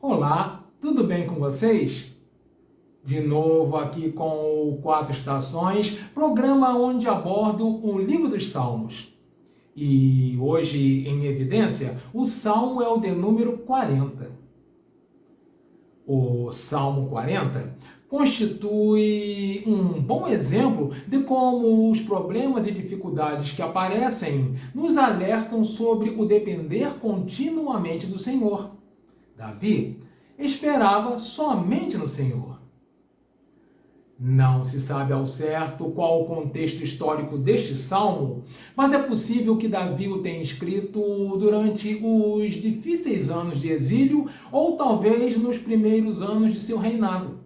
Olá, tudo bem com vocês? De novo aqui com o Quatro Estações, programa onde abordo o livro dos Salmos. E hoje, em evidência, o Salmo é o de número 40. O Salmo 40 constitui um bom exemplo de como os problemas e dificuldades que aparecem nos alertam sobre o depender continuamente do Senhor. Davi esperava somente no Senhor. Não se sabe ao certo qual o contexto histórico deste salmo, mas é possível que Davi o tenha escrito durante os difíceis anos de exílio ou talvez nos primeiros anos de seu reinado.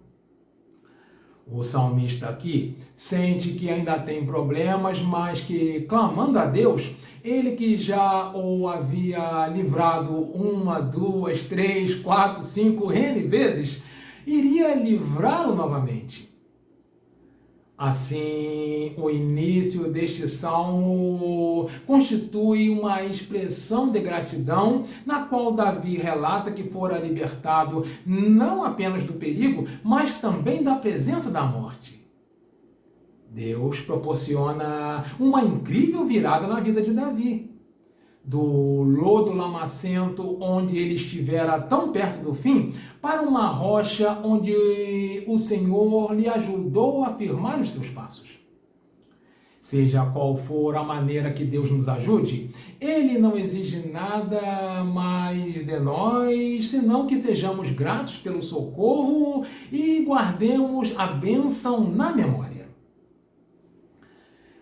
O salmista aqui sente que ainda tem problemas, mas que, clamando a Deus, ele que já o havia livrado uma, duas, três, quatro, cinco, N vezes, iria livrá-lo novamente. Assim, o início deste salmo constitui uma expressão de gratidão, na qual Davi relata que fora libertado não apenas do perigo, mas também da presença da morte. Deus proporciona uma incrível virada na vida de Davi. Do lodo lamacento, onde ele estivera tão perto do fim, para uma rocha onde o Senhor lhe ajudou a firmar os seus passos. Seja qual for a maneira que Deus nos ajude, Ele não exige nada mais de nós, senão que sejamos gratos pelo socorro e guardemos a bênção na memória.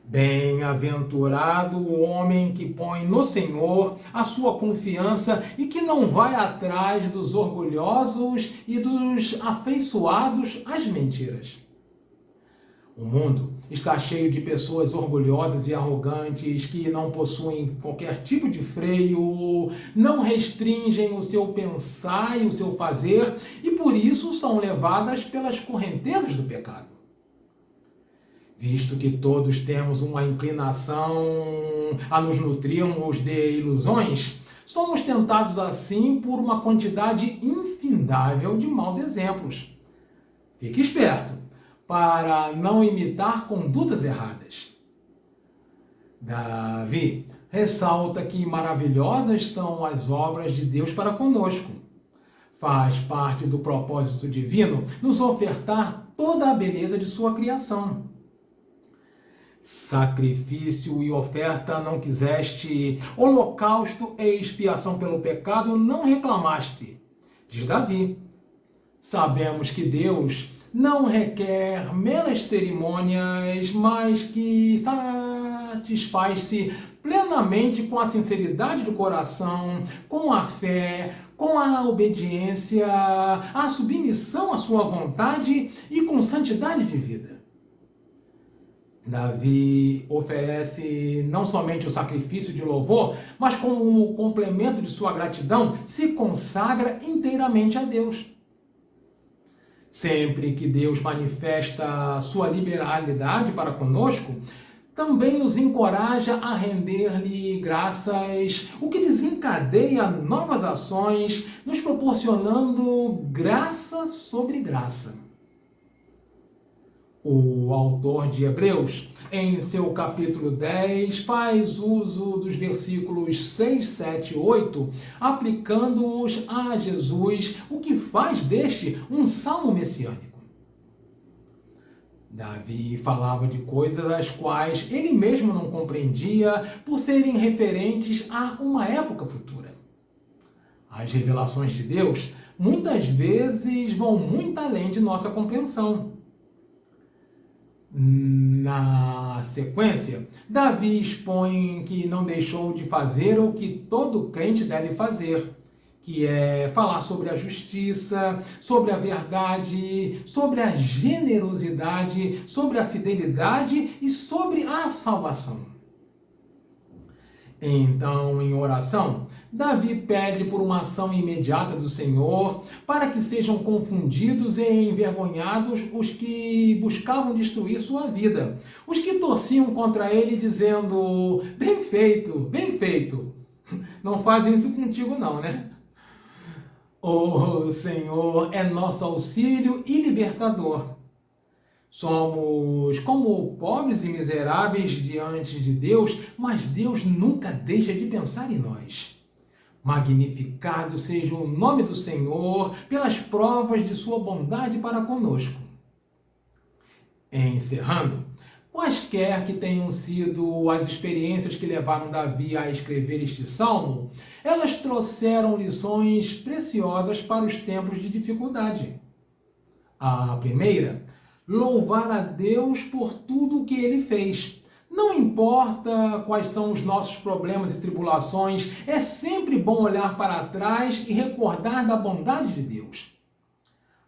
Bem-aventurado o homem que põe no Senhor a sua confiança e que não vai atrás dos orgulhosos e dos afeiçoados às mentiras. O mundo está cheio de pessoas orgulhosas e arrogantes que não possuem qualquer tipo de freio, não restringem o seu pensar e o seu fazer e por isso são levadas pelas correntezas do pecado. Visto que todos temos uma inclinação a nos nutrirmos de ilusões, somos tentados assim por uma quantidade infindável de maus exemplos. Fique esperto para não imitar condutas erradas. Davi ressalta que maravilhosas são as obras de Deus para conosco. Faz parte do propósito divino nos ofertar toda a beleza de sua criação. Sacrifício e oferta não quiseste, holocausto e expiação pelo pecado não reclamaste, diz Davi. Sabemos que Deus não requer meras cerimônias, mas que satisfaz-se plenamente com a sinceridade do coração, com a fé, com a obediência, a submissão à sua vontade e com santidade de vida. Davi oferece não somente o sacrifício de louvor, mas como complemento de sua gratidão, se consagra inteiramente a Deus. Sempre que Deus manifesta sua liberalidade para conosco, também nos encoraja a render-lhe graças, o que desencadeia novas ações, nos proporcionando graça sobre graça. O autor de Hebreus, em seu capítulo 10, faz uso dos versículos 6, 7 e 8, aplicando-os a Jesus, o que faz deste um salmo messiânico. Davi falava de coisas as quais ele mesmo não compreendia por serem referentes a uma época futura. As revelações de Deus muitas vezes vão muito além de nossa compreensão. Na sequência, Davi expõe que não deixou de fazer o que todo crente deve fazer, que é falar sobre a justiça, sobre a verdade, sobre a generosidade, sobre a fidelidade e sobre a salvação. Então, em oração, Davi pede por uma ação imediata do Senhor para que sejam confundidos e envergonhados os que buscavam destruir sua vida, os que torciam contra ele dizendo, bem feito, bem feito. Não fazem isso contigo não, né? O Senhor é nosso auxílio e libertador. Somos como pobres e miseráveis diante de Deus, mas Deus nunca deixa de pensar em nós. Magnificado seja o nome do Senhor pelas provas de sua bondade para conosco. Encerrando, quaisquer que tenham sido as experiências que levaram Davi a escrever este salmo, elas trouxeram lições preciosas para os tempos de dificuldade. A primeira, louvar a Deus por tudo o que Ele fez. Não importa quais são os nossos problemas e tribulações, é sempre bom olhar para trás e recordar da bondade de Deus.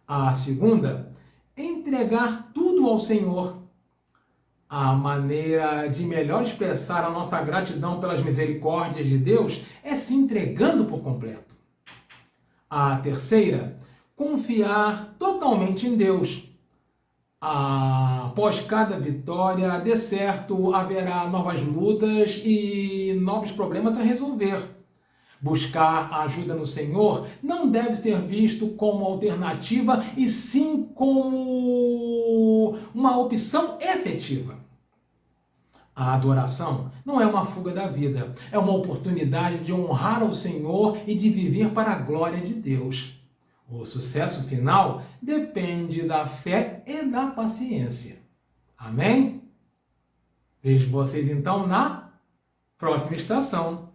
A segunda, entregar tudo ao Senhor. A maneira de melhor expressar a nossa gratidão pelas misericórdias de Deus é se entregando por completo. A terceira, confiar totalmente em Deus. Após cada vitória, de certo, haverá novas lutas e novos problemas a resolver. Buscar a ajuda no Senhor não deve ser visto como alternativa, e sim como uma opção efetiva. A adoração não é uma fuga da vida, é uma oportunidade de honrar ao Senhor e de viver para a glória de Deus. O sucesso final depende da fé e da paciência. Amém? Vejo vocês então na próxima estação.